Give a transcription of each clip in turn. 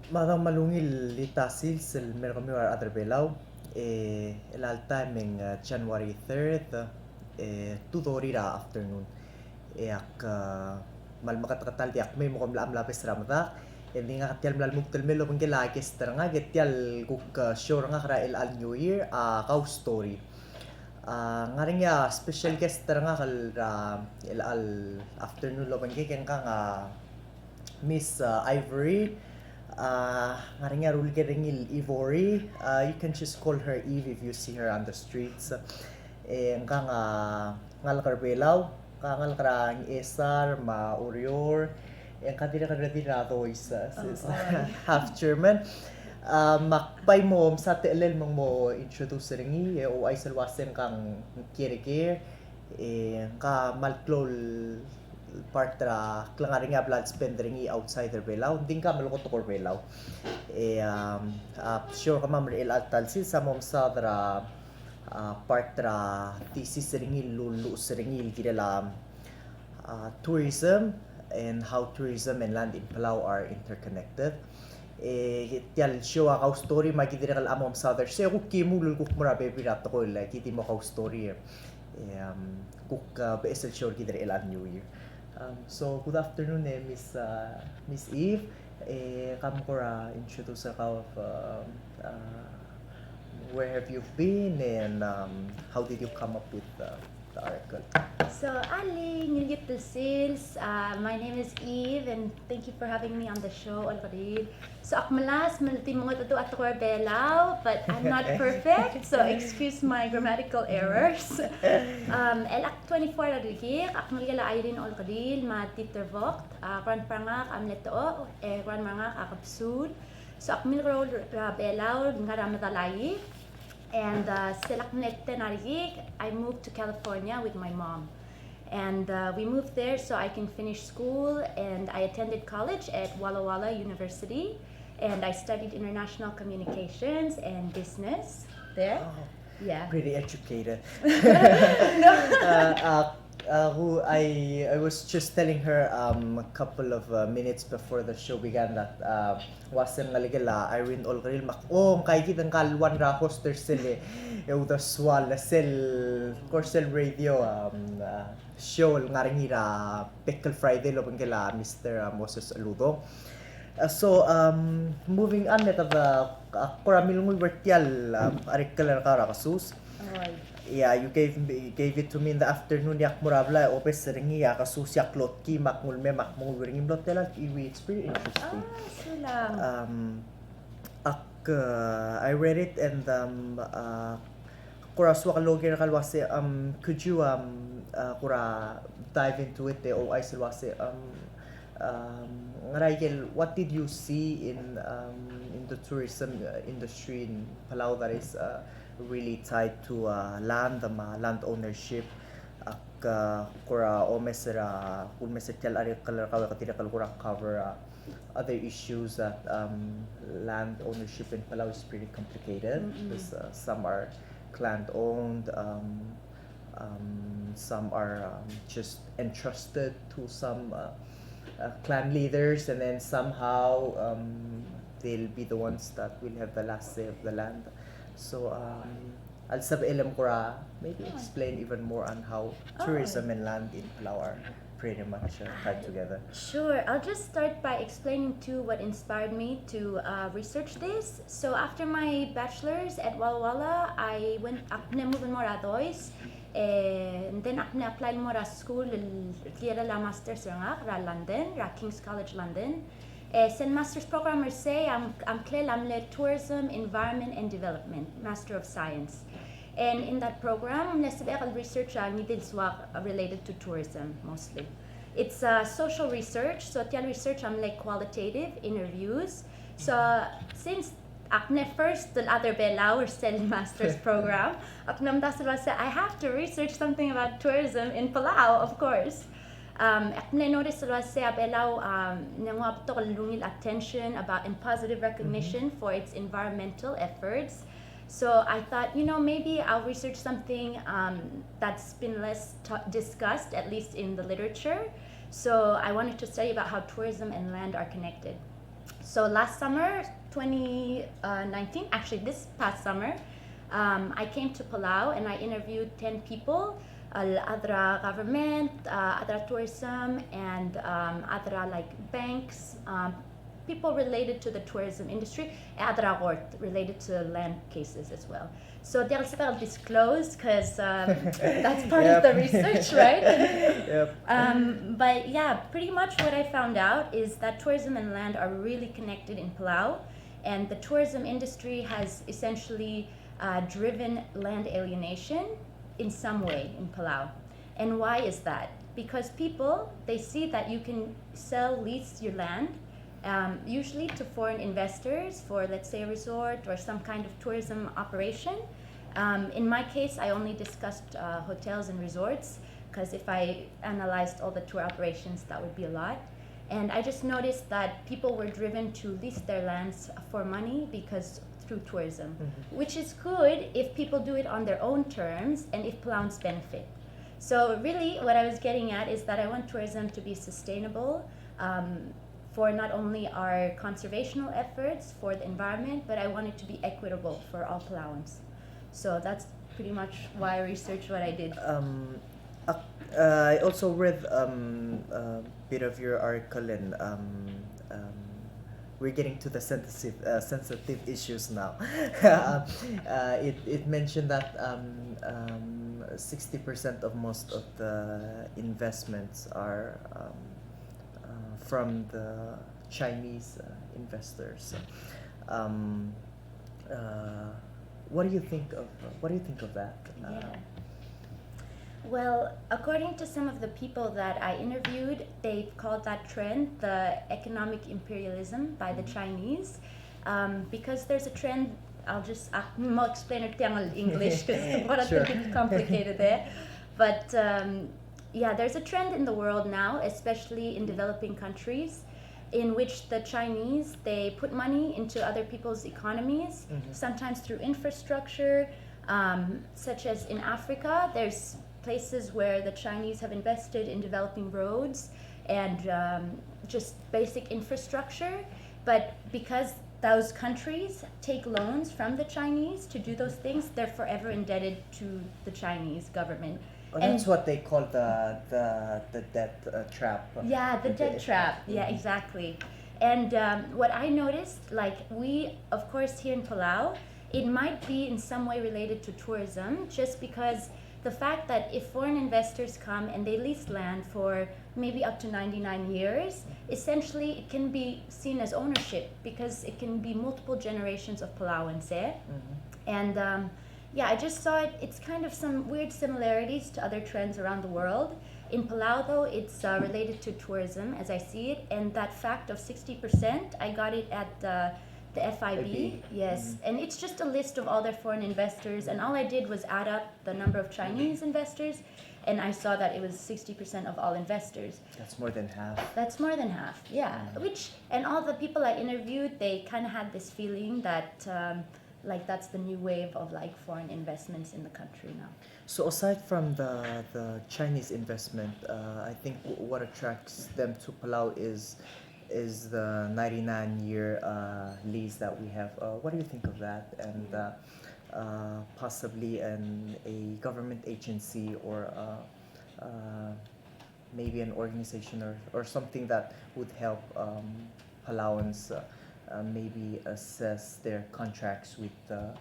Madang malungil litasil sil merkomiwar other belaw elalta ming January 3rd 2:00 afternoon ak mal makatakatal di akme mo kamla amla pes ramata hindi nga katyal mlal muktel melo pangkila kester nga getyal kuk sure nga kara al New Year Kaustory ngaring ya special guest nga kal al afternoon lo pangki ken nga Miss Ivory ngaring nga rule keringil Ivory you can just call her Eve if you see her on the streets nga ngal karbelaw kangal karang esar ma urior yang kadira to is half German makpay mo sa teelel mong mo introduce ringi o ay salwasen kang kirikir ka malklol partra klangari nga blood spend ringi outsider belaw din ka malukot to belaw sure ka mamri el altalsi sa mom sa dra partra thesis ringi lulu ringi gidala tourism and how tourism and land in Palau are interconnected tial show Kaustory makidira kal amom southern se ku kimulul kuk murabe birat ko la kiti mo Kaustory kuk beesel show kidira el New Year so good afternoon Miss Eve come for introduce ka of where have you been and how did you come up with the article? So, Ali, Nilgit the Sales. My name is Eve, and thank you for having me on the show, Olkeriil. So, akmalas, malatimong ito at Palau, but I'm not perfect, so excuse my grammatical errors. Elak 24 adlikik, akmalgala ayrin Olkeriil, matitervokt, kran prangak amleto, kran mangak akapsud. So, akmilro Palau, ngaramatalayi. And I moved to California with my mom. And we moved there so I can finish school, and I attended college at Walla Walla University, and I studied international communications and business there. Oh, yeah. Pretty educated. No. Who I was just telling her a couple of minutes before the show began that wasem ngaligala Irene Olkeriil makom kay kitang kalwan ra hoster sile the swal sel Corsel Radio show ngaring ira Pickle Friday lo pangkala Mr. Moses Aludo. So moving on net of koramil ngul vertial article kara kasus. Yeah, you gave it to me in the afternoon yak murabla opes ringi ya kasus yak lotki makmulme makmul ringi blotela it's pretty interesting. I read it and kura suwa kalogi na kalwase could you kura dive into it o ay silwase Raigel, what did you see in the tourism industry in Palau that is really tied to land ownership kura o mesera kung mesetel ari kalar kura cover other issues that land ownership in Palau is pretty complicated because some are clan owned some are just entrusted to some clan leaders, and then somehow they'll be the ones that will have the last say of the land. So I'll sab-ilam kura maybe explain even more on how tourism and land in Palau are pretty much tied together. Sure, I'll just start by explaining too what inspired me to research this. So after my bachelor's at Walla Walla, I went akne moving more adois. And then I applied more at school la master's ra London, ra King's College London. Sen master's program say I'm tourism, environment and development, Master of Science. And in that program, research related to tourism mostly. It's social research, so tial research like qualitative interviews. So since Akne first the other Palau or Sel master's program, I have to research something about tourism in Palau, of course. Akne noticed Palau lungil attention about and positive recognition for its environmental efforts. So I thought, maybe I'll research something that's been less discussed, at least in the literature. So I wanted to study about how tourism and land are connected. So last summer, 2019, actually this past summer, I came to Palau and I interviewed 10 people, Adra government, Adra tourism, and Adra like banks, people related to the tourism industry, Adra Gort related to land cases as well. So di ako sa disclose because that's part of the research, right? Yep. But yeah, pretty much what I found out is that tourism and land are really connected in Palau, and the tourism industry has essentially driven land alienation in some way in Palau. And why is that? Because people, they see that you can lease your land, usually to foreign investors for, let's say, a resort or some kind of tourism operation. In my case, I only discussed hotels and resorts, because if I analyzed all the tour operations, that would be a lot. And I just noticed that people were driven to lease their lands for money because through tourism, which is good if people do it on their own terms and if Palauans benefit. So really what I was getting at is that I want tourism to be sustainable for not only our conservational efforts for the environment, but I want it to be equitable for all Palauans. So that's pretty much why I researched what I did. I also read a bit of your article, and we're getting to the sensitive issues now. It mentioned that 60% of most of the investments are from the Chinese investors. What do you think of that? Yeah. Well, according to some of the people that I interviewed, they called that trend the economic imperialism by the Chinese, because there's a trend. I'll explain it in English because it's a bit complicated there. But yeah, there's a trend in the world now, especially in developing countries, in which the Chinese, they put money into other people's economies, sometimes through infrastructure, such as in Africa. There's places where the Chinese have invested in developing roads and just basic infrastructure, but because those countries take loans from the Chinese to do those things, they're forever indebted to the Chinese government. Oh, that's what they call the debt trap. Yeah, the debt trap. Yeah, exactly. And what I noticed, like we, of course, here in Palau, it might be in some way related to tourism, just because the fact that if foreign investors come and they lease land for maybe up to 99 years, essentially it can be seen as ownership because it can be multiple generations of Palauans there. And yeah, I just saw it's kind of some weird similarities to other trends around the world. In Palau, though, it's related to tourism, as I see it, and that fact of 60%, I got it at the FIB, yes, and it's just a list of all their foreign investors, and all I did was add up the number of Chinese investors, and I saw that it was 60% of all investors. That's more than half. That's more than half, yeah. And all the people I interviewed, they kind of had this feeling that like that's the new wave of like foreign investments in the country now. So aside from the Chinese investment, I think what attracts them to Palau is the 99-year lease that we have. What do you think of that? And possibly a government agency or maybe an organization or something that would help Palauans maybe assess their contracts with the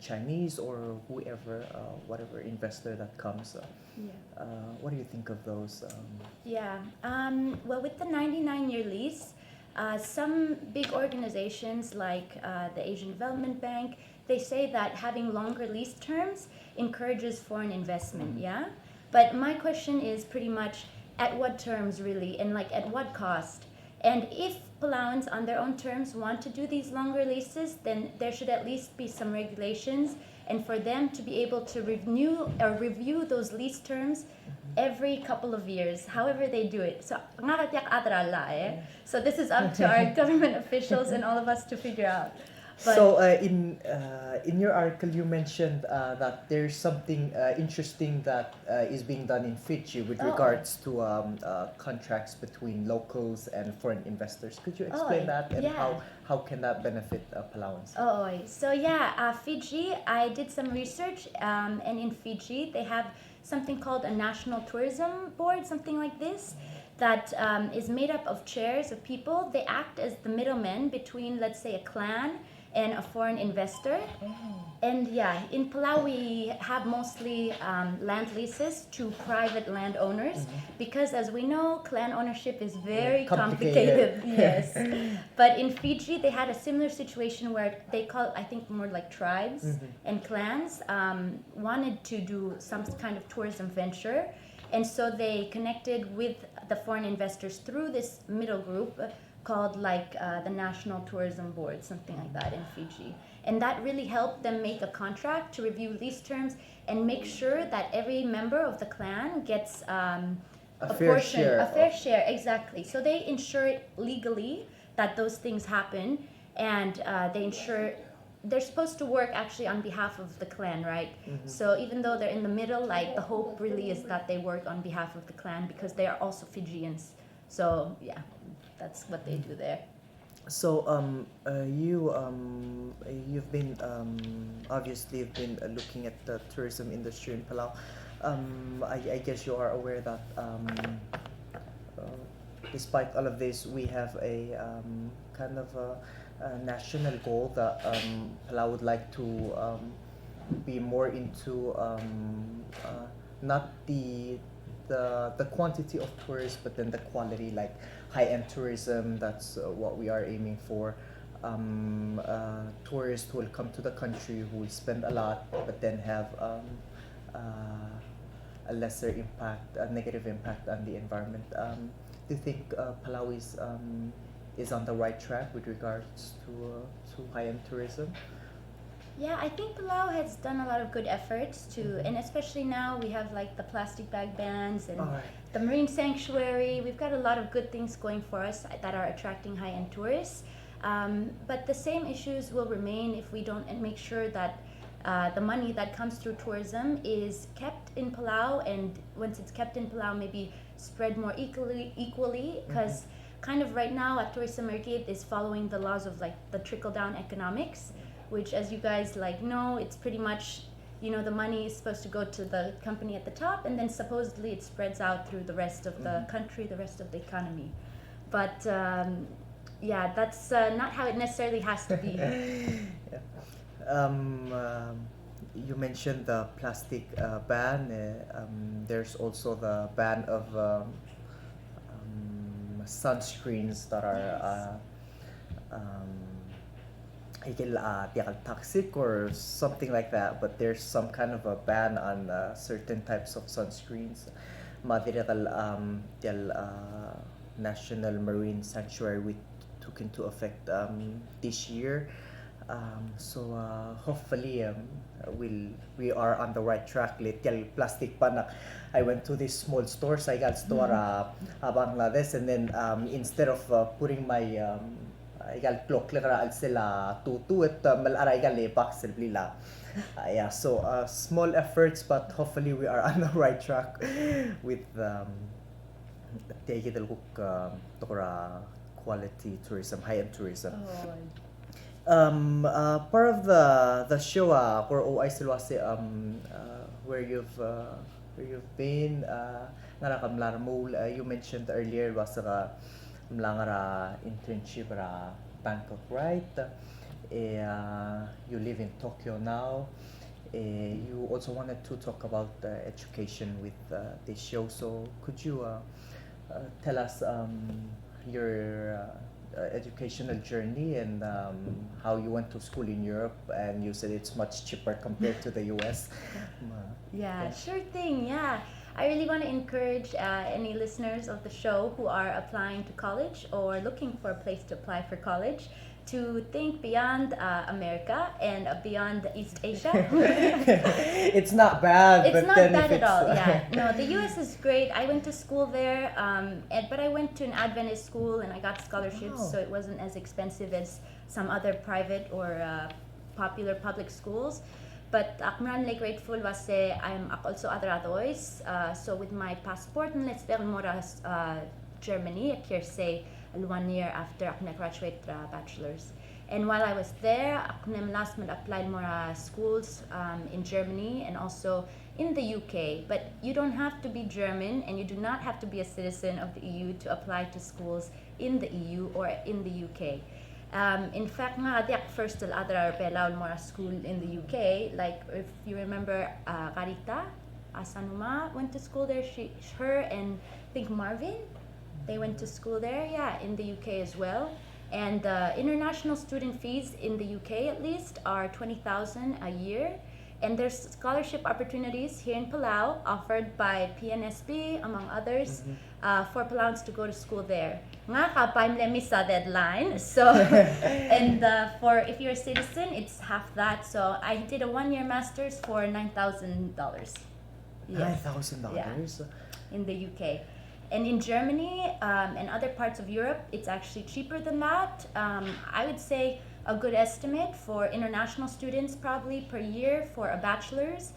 Chinese or whoever, whatever investor that comes. What do you think of those? Well, with the 99-year lease, some big organizations like the Asian Development Bank, they say that having longer lease terms encourages foreign investment, yeah? But my question is pretty much at what terms really, and like at what cost? And if Palauans on their own terms want to do these longer leases, then there should at least be some regulations, and for them to be able to review those lease terms every couple of years, however they do it. So so this is up to our government officials and all of us to figure out. But So in your article, you mentioned that there's something interesting that is being done in Fiji with Oh. regards to contracts between locals and foreign investors. Could you explain that and yeah. how can that benefit Palauans? Oh, so yeah, Fiji, I did some research, and in Fiji, they have something called a national tourism board, something like this, that is made up of chairs of people. They act as the middlemen between, let's say, a clan and a foreign investor. And yeah, in Palau, we have mostly land leases to private landowners because, as we know, clan ownership is very complicated. Yes. But in Fiji, they had a similar situation where they call it, I think, more like tribes and clans wanted to do some kind of tourism venture. And so they connected with the foreign investors through this middle group called like the National Tourism Board, something like that in Fiji. And that really helped them make a contract to review lease terms and make sure that every member of the clan gets a fair portion, share a fair of- share, exactly. So they ensure it legally that those things happen, and they ensure they're supposed to work actually on behalf of the clan, right? So even though they're in the middle, like the hope really is that they work on behalf of the clan because they are also Fijians. So yeah, that's what they do there. So you've been obviously you've been looking at the tourism industry in Palau. I guess you are aware that uh, despite all of this, we have a kind of a national goal that Palau would like to be more into not the quantity of tourists, but then the quality, like high-end tourism. That's what we are aiming for. Tourists who will come to the country who will spend a lot, but then have a lesser impact, a negative impact on the environment. Do you think Palau is on the right track with regards to high-end tourism? Yeah, I think Palau has done a lot of good efforts to, and especially now we have like the plastic bag bans and Alright. the marine sanctuary. We've got a lot of good things going for us that are attracting high-end tourists. But the same issues will remain if we don't make sure that the money that comes through tourism is kept in Palau, and once it's kept in Palau, maybe spread more equally, because kind of right now Tourism Market is following the laws of like the trickle-down economics, which, as you guys like know, it's pretty much, you know, the money is supposed to go to the company at the top, and then supposedly it spreads out through the rest of the country, the rest of the economy. But yeah, that's not how it necessarily has to be. Yeah. You mentioned the plastic ban. There's also the ban of sunscreens that are toxic or something like that. But there's some kind of a ban on certain types of sunscreens. Madirigal National Marine Sanctuary we took into effect this year. So hopefully we are on the right track. Little plastic pa na. I went to this small store, Saigal store, Bangladesh, and then instead of putting my igal clock al sila tutu at mal igal box blila. Yeah, so small efforts, but hopefully we are on the right track with quality tourism, high-end tourism. Part of the show or OI Silwase where you've been nga kamlar mo you mentioned earlier was mlangara internship ra Bangkok, right? You live in Tokyo now. You also wanted to talk about education with this show, so could you tell us your educational journey and how you went to school in Europe, and you said it's much cheaper compared to the US. Yeah, sure thing. Yeah. I really want to encourage any listeners of the show who are applying to college or looking for a place to apply for college to think beyond America and beyond East Asia. It's not bad. It's but not then bad if at all. it's, Yeah, no, the U.S. is great. I went to school there, but I went to an Adventist school and I got scholarships, Oh. so it wasn't as expensive as some other private or popular public schools. But I'm really grateful kasi I'm also other adois. So with my passport, let's say Germany, I can say 1 year after I graduate bachelor's. And while I was there, I last month applied more schools in Germany and also in the UK. But you don't have to be German and you do not have to be a citizen of the EU to apply to schools in the EU or in the UK. In fact, nga adi first till other Palau more school in the UK. Like if you remember, Karita Asanuma went to school there. Her and I think Marvin, they went to school there. Yeah, in the UK as well. And international student fees in the UK at least are 20,000 a year. And there's scholarship opportunities here in Palau offered by PNSB, among others, for Palauans to go to school there. Nga kapay misa deadline. So, and for if you're a citizen, it's half that. So I did a 1-year master's for $9,000. Yes. $9,000? Yeah. In the UK. And in Germany and other parts of Europe, it's actually cheaper than that. I would say a good estimate for international students probably per year for a bachelor's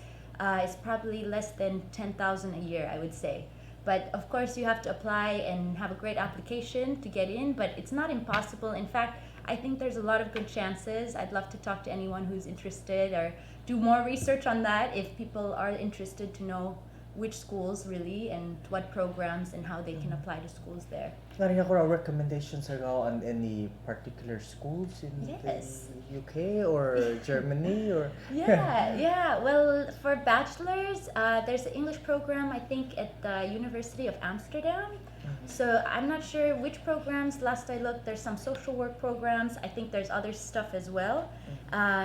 is probably less than 10,000 a year, I would say. But of course you have to apply and have a great application to get in, but it's not impossible. In fact, I think there's a lot of good chances. I'd love to talk to anyone who's interested or do more research on that if people are interested to know which schools really and what programs and how they can apply to schools there. Ngayon ako recommendations on any particular schools in Yes. the UK or Germany or Yeah. Well, for bachelors, there's an English program I think at the University of Amsterdam. So I'm not sure which programs. Last I looked, there's some social work programs. I think there's other stuff as well.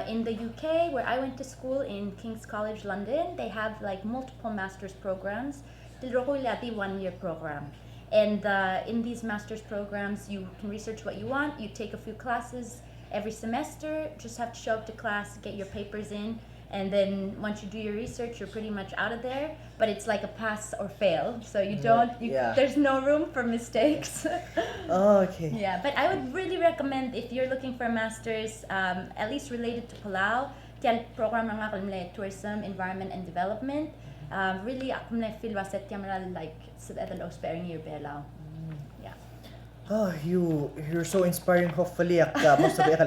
In the UK, where I went to school in King's College London, they have like multiple master's programs. Tilrokulati 1-year program. And in these master's programs, you can research what you want. You take a few classes every semester. Just have to show up to class, get your papers in, and then once you do your research, you're pretty much out of there. But it's like a pass or fail, so you don't. There's no room for mistakes. Oh, okay. Yeah, but I would really recommend if you're looking for a master's, at least related to Palau, kaya program nga kalmle tourism, environment, and development. Really, ako na feel waset kamera like sa edalo sparing year Palau. Yeah. Oh, you're so inspiring. Hopefully, most of the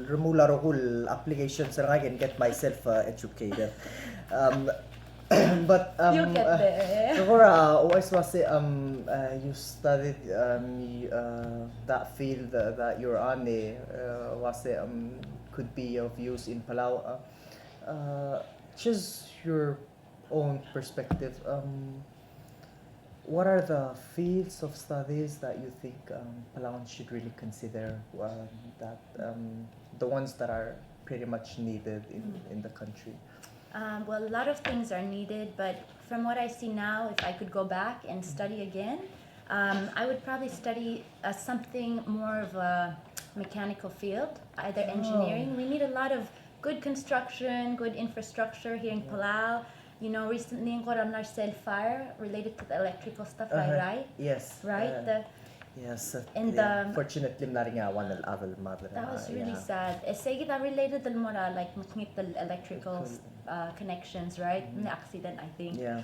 remula rohul applications I can get myself educated. But You'll get there. always was you studied that field that you're on. Was could be of use in Palau. Just your own perspective. What are the fields of studies that you think Palauans should really consider? That the ones that are pretty much needed in the country. Well, a lot of things are needed, but from what I see now, if I could go back and study again, I would probably study something more of a mechanical field, either engineering. We need a lot of good construction, good infrastructure here in Palau. You know, recently in Coramnar cell fire related to the electrical stuff, right? Yes. Right? Yes. And fortunately, one other mother. That was really sad. Say kita related to more like the electrical connections, right? The accident, I think. Yeah.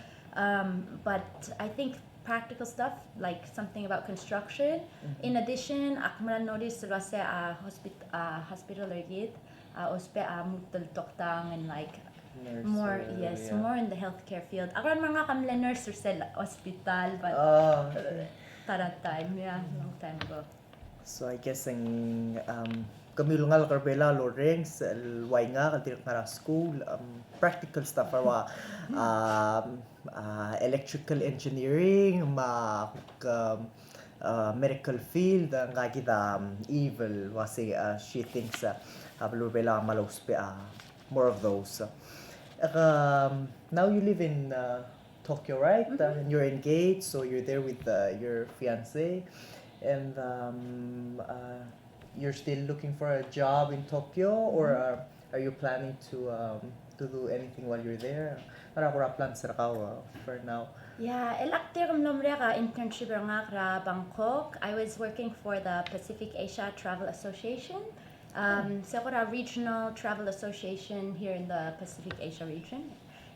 But I think practical stuff like something about construction. In addition, ako noticed was hospital legit, ospe mutal toktang and like Nurse, more more in the healthcare field. Ako mga kamle nurse sa hospital, but that time, long time ago. So I guess ang kamilungal karbela Lorenz why nga kantil para school practical stuff para electrical engineering medical field ang kita evil wasi she thinks hablurbela malospe more of those. Now you live in Tokyo, right? And you're engaged, so you're there with your fiance, and you're still looking for a job in Tokyo, or are you planning to do anything while you're there? Para kura plans for now. Yeah, el actor internship nga Bangkok. I was working for the Pacific Asia Travel Association. Sekolah Regional Travel Association here in the Pacific Asia region.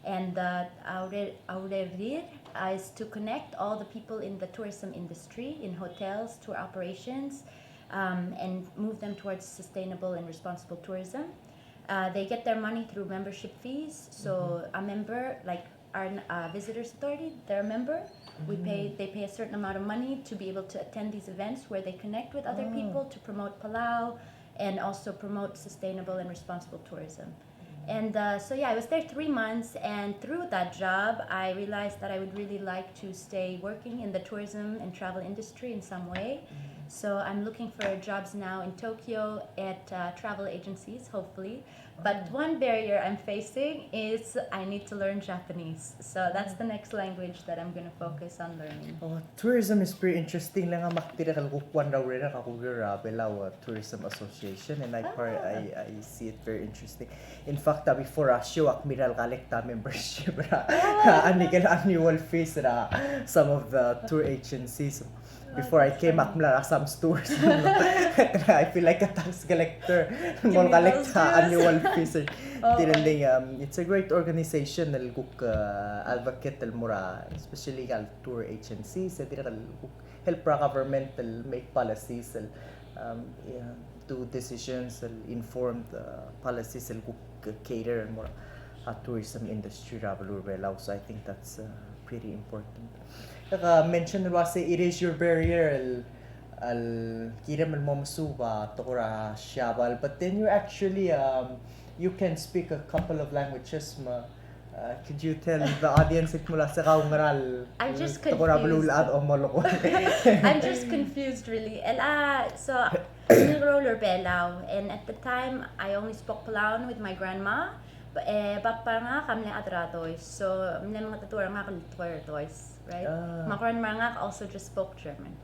And Olkeriil is to connect all the people in the tourism industry, in hotels, tour operations, and move them towards sustainable and responsible tourism. They get their money through membership fees. So a member, like our visitors authority, they're a member. They pay a certain amount of money to be able to attend these events where they connect with other people to promote Palau and also promote sustainable and responsible tourism. And so I was there 3 months, and through that job, I realized that I would really like to stay working in the tourism and travel industry in some way. So I'm looking for jobs now in Tokyo at travel agencies, hopefully. But one barrier I'm facing is I need to learn Japanese. So that's the next language that I'm going to focus on learning. Tourism is pretty interesting lang ang makitira kalkukuan daw rin kakugura Palau Tourism Association, and I see it very interesting. In fact, before show Admiral Kalekta membership annual fees some of the tour agencies. Before I came up some stores. I feel like a tax collector. More collect annual fees. It's a great organization na advocate mura, especially tour agencies. Help government make policies, do decisions, informed policies, cater more tourism industry. So I think that's pretty important. Mention it is your barrier kira man mo masuba tokora shabal, but then you actually you can speak a couple of languages. Could you tell the audience mula sa kaungaral? I'm just confused. I'm just confused really. And so I'm roller Palau, and at the time I only spoke Palauan with my grandma. Bapa nga kami atradois, so mga tutura nga kalitois, right? My grandma nga also just spoke German.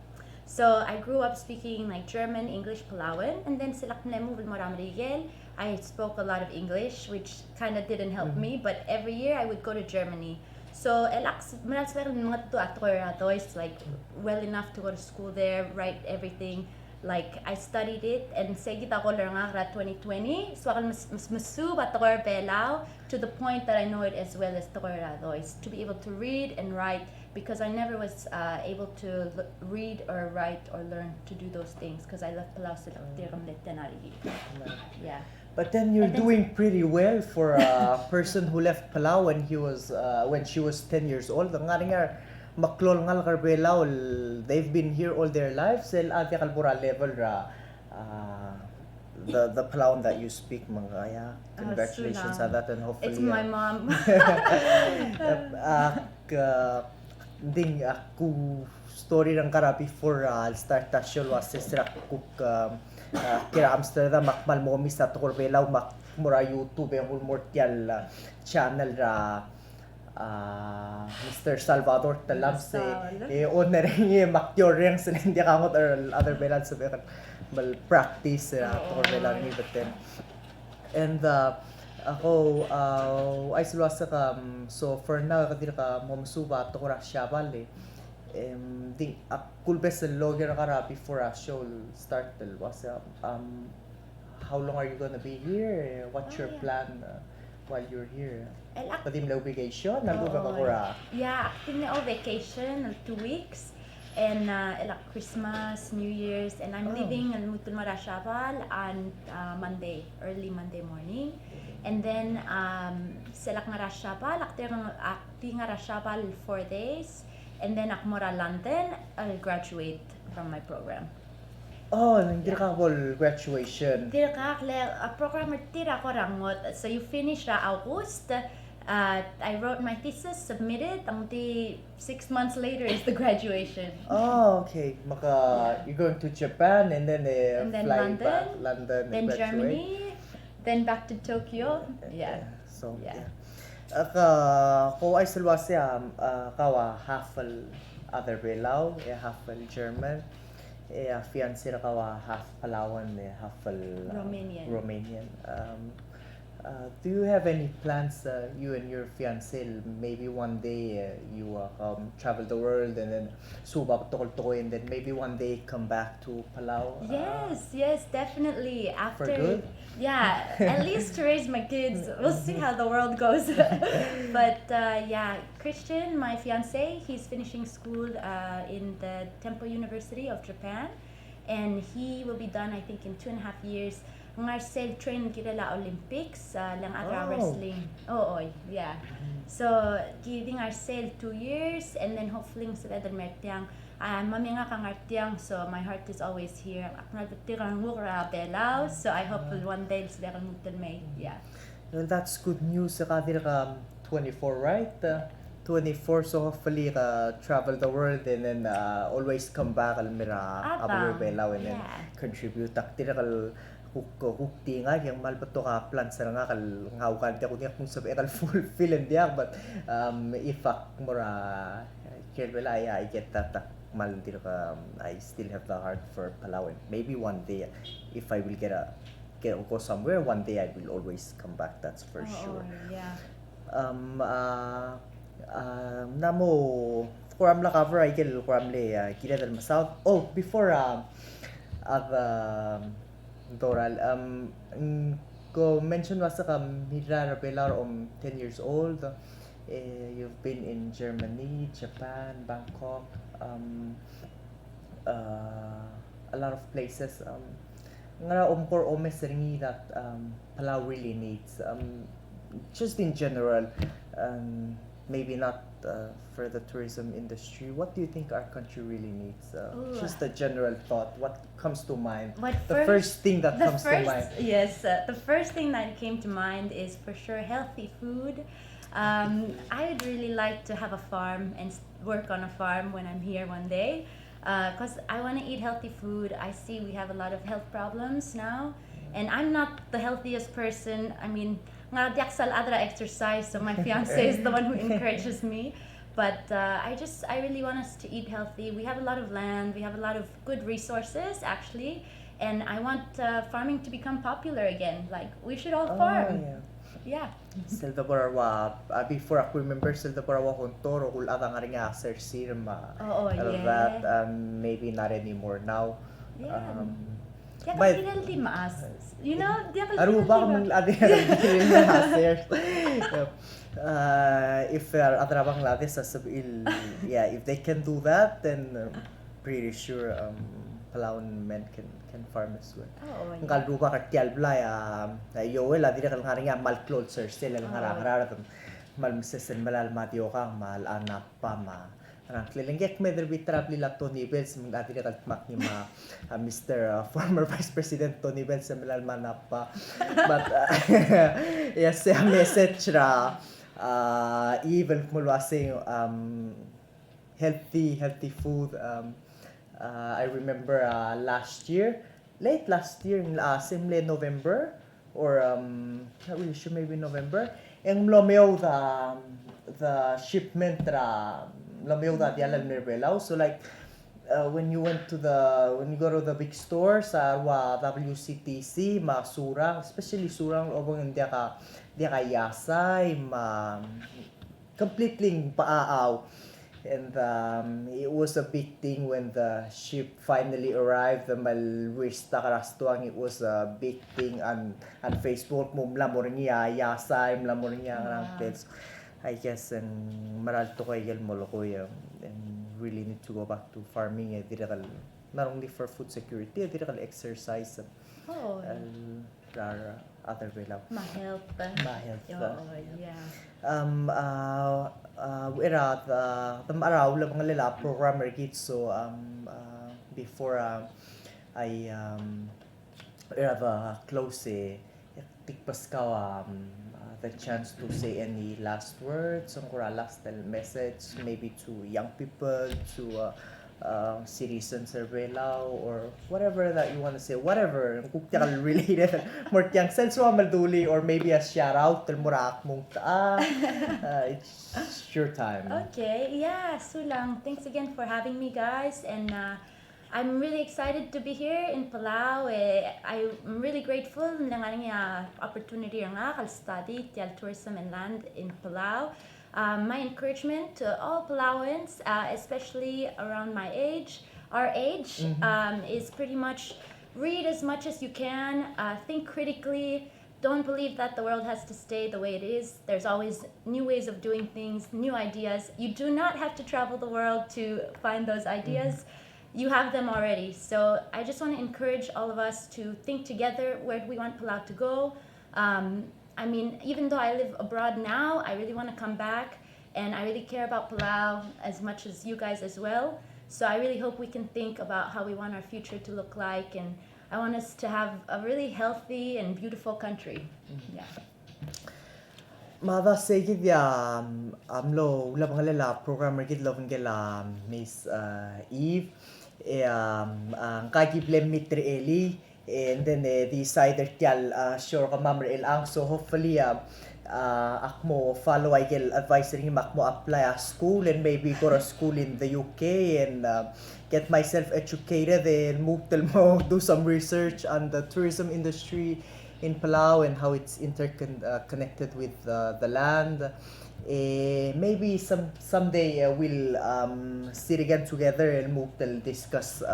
So I grew up speaking like German, English, Palauan, and then sila knemu Olkeriil, I spoke a lot of English, which kind of didn't help me, but every year I would go to Germany. So mga atradois, like well enough to go to school there, write everything. Like I studied it, and segit ako lang nga 2020. So ako masub at Palau to the point that I know it as well as Tokoradois, to be able to read and write, because I never was able to read or write or learn to do those things because I left Palau sila Yeah. But then you're doing pretty well for a person who left Palau when she was 10 years old. Maklol ngal Palau, they've been here all their lives. Ate kalbura level the Palau that you speak mga congratulations on that, and hopefully it's my mom. Ding aku story ng kara before start ta show was sister cook kira Amsterdam makmal mo misa to Palau mak mura YouTube yung mortial channel Mr. Salvador Talabs owner niya maktyor ring sa hindi kamot or other belan sa mal practice to belan ni but and ako ay sulwasa ka so for now kadira ka momsuba to ra shabal ding kulbes logger kara before a show start was how long are you gonna be here? What's your plan while you're here? Pati mo vacation? Nag-uba ka kura? Yeah, actually vacation 2 weeks. And Christmas, New Year's, and I'm leaving Mutun Marashabal on early Monday morning. And then selak Marashabal, akti Marashabal 4 days. And then Akmora London, I'll graduate from my program. Hindi ka graduation. Tira ka, program tira ko rangot. So you finish August. I wrote my thesis, submitted. 6 months later is the graduation. Okay. You're going to Japan and then fly London, back London, then and Germany, then back to Tokyo. Yeah. So ko ay salwasi kawa half other Palau, half German. Fiancé na kawa half Palawan, half Romanian. Romanian. Do you have any plans, you and your fiancé, maybe one day you travel the world and then suba tokol and then maybe one day come back to Palau? Yes, definitely. For After, good? yeah, at least to raise my kids. We'll see how the world goes. But yeah, Christian, my fiance, he's finishing school in the Temple University of Japan, and he will be done, I think, in 2.5 years. Ngarcel train kita la Olympics lang agra Oh. wrestling. Oo, yeah. So, giving ourselves 2 years, and then hopefully sa vedar mertiang mami nga kang artiang, so my heart is always here. Aknal betirang mura Palau, so I hope one day sila kan mutan may. Yeah. Well, that's good news. Kadir ka 24, right? 24, so hopefully travel the world and then always come back almira Abang, Palau and then yeah. contribute. Takdir kal hukti nga yung malpato ka plan sa nga kal ngaw kan ti kunya kung sabi kal fulfill and dia, but if mura kelbela I get that mal dir ka I still have the heart for Palau, and maybe one day if I will go somewhere, one day I will always come back, that's for sure. Yeah. Namo kuram la cover I get kuram le kila dal masaw. Oh, before Doral, go mention was ka Mira Rabelar 10 years old. You've been in Germany, Japan, Bangkok, a lot of places. Nga umkor ringi that Palau really needs. Just in general, maybe not for the tourism industry. What do you think our country really needs? Just a general thought. What comes to mind? The first thing that comes to mind. Yes, the first thing that came to mind is for sure healthy food. I would really like to have a farm and work on a farm when I'm here one day, because I want to eat healthy food. I see we have a lot of health problems now, and I'm not the healthiest person. I mean, nga diak sal adra exercise, so my fiance is the one who encourages me. But I really want us to eat healthy. We have a lot of land, we have a lot of good resources actually, and I want farming to become popular again. Like, we should all farm. Yeah. Selda Borawa, before I remember Selda Borawa Hontoro, kul ata nga rin nga sir sirma. Yeah. That maybe not anymore now. Yeah. But you know, Aru ba kung if atrabang lati sasabil, yeah, if they can do that, then pretty sure Palawan men can farm as well. Ang kalduba ka kyalblay yo la dire kal ngaring mal clothes sila ang harang mal misesen malal matyo kang mal anak pa ma Anang klilingek me der bitrapli la Tony Bells mong ati na kaltmak ni Mr. Former Vice President Tony Bells sa milal manapa. But yes, a message ra even mulwasing healthy food. I remember late last year in Simle November or not really sure, maybe November. Ang lomeo the shipment ra lomeo da dialan Palau. So like when you go to the big store sa WCTC, surang, especially surang obong dia ka yasay completely paaaw. And it was a big thing when the ship finally arrived. The malwista karastuang, it was a big thing on Facebook. Mlamor niya yasay, mlamor niya ang kids. I guess and maral to kay Molokoy and really need to go back to farming. Not only for food security, exercise. Other way lang. Ma-health. Yeah. Wera araw lang mga lala programmer kids, so before I close tikpas ka the chance to say any last words or last message maybe to young people, to citizens of Palau, or whatever that you want to say, whatever kuktial related more yang sensual malduli, or maybe a shout out til murak mong it's your time. Okay, yeah, so lang. Thanks again for having me, guys, and I'm really excited to be here in Palau. I'm really grateful ng aning opportunity nga to study tourism and land in Palau. My encouragement to all Palauans, especially around my age, our age, is pretty much read as much as you can, think critically. Don't believe that the world has to stay the way it is. There's always new ways of doing things, new ideas. You do not have to travel the world to find those ideas. You have them already. So I just want to encourage all of us to think together, where do we want Palau to go? I mean, even though I live abroad now, I really want to come back, and I really care about Palau as much as you guys as well. So I really hope we can think about how we want our future to look like, and I want us to have a really healthy and beautiful country. Yeah. Mada segid ya amlo ulap ngala programmer gid lovin gela Miss Eve ang kagi blem mitre eli and then the side tial sure ka mamre el ang so hopefully akmo follow I gel advisory makmo apply a school and maybe go to school in the UK and get myself educated and move to do some research on the tourism industry in Palau and how it's interconnected with the land. Maybe someday we'll sit again together and move to discuss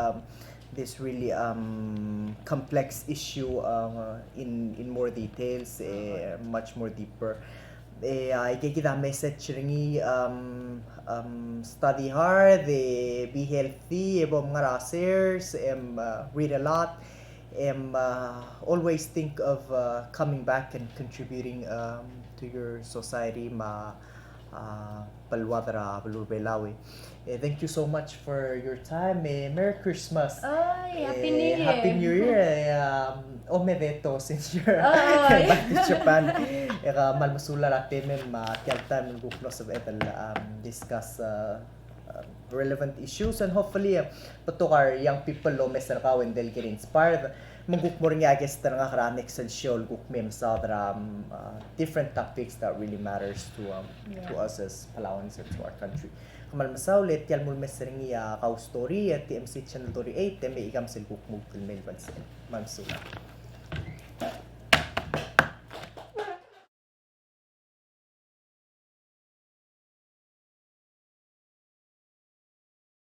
this really complex issue in more details, much more deeper. I get a message ringi study hard, be healthy, read a lot. Always think of coming back and contributing to your society palwadra palurbelawi. Thank you so much for your time. Merry Christmas. Happy New Year. Happy New Year. Omedeto since you're back to Japan. Malmasula natin tialtan ng gupnos of etal discuss relevant issues and hopefully patukar young people lo mesar ka when they'll get inspired maguk mo rin guess ta nga karanik sa show guk mem sa different topics that really matters to us as Palauans and to our country. Kamal masaulit yal mul mesar ng Kaustory at TMC channel 38 may igam sil guk mo mail mansula.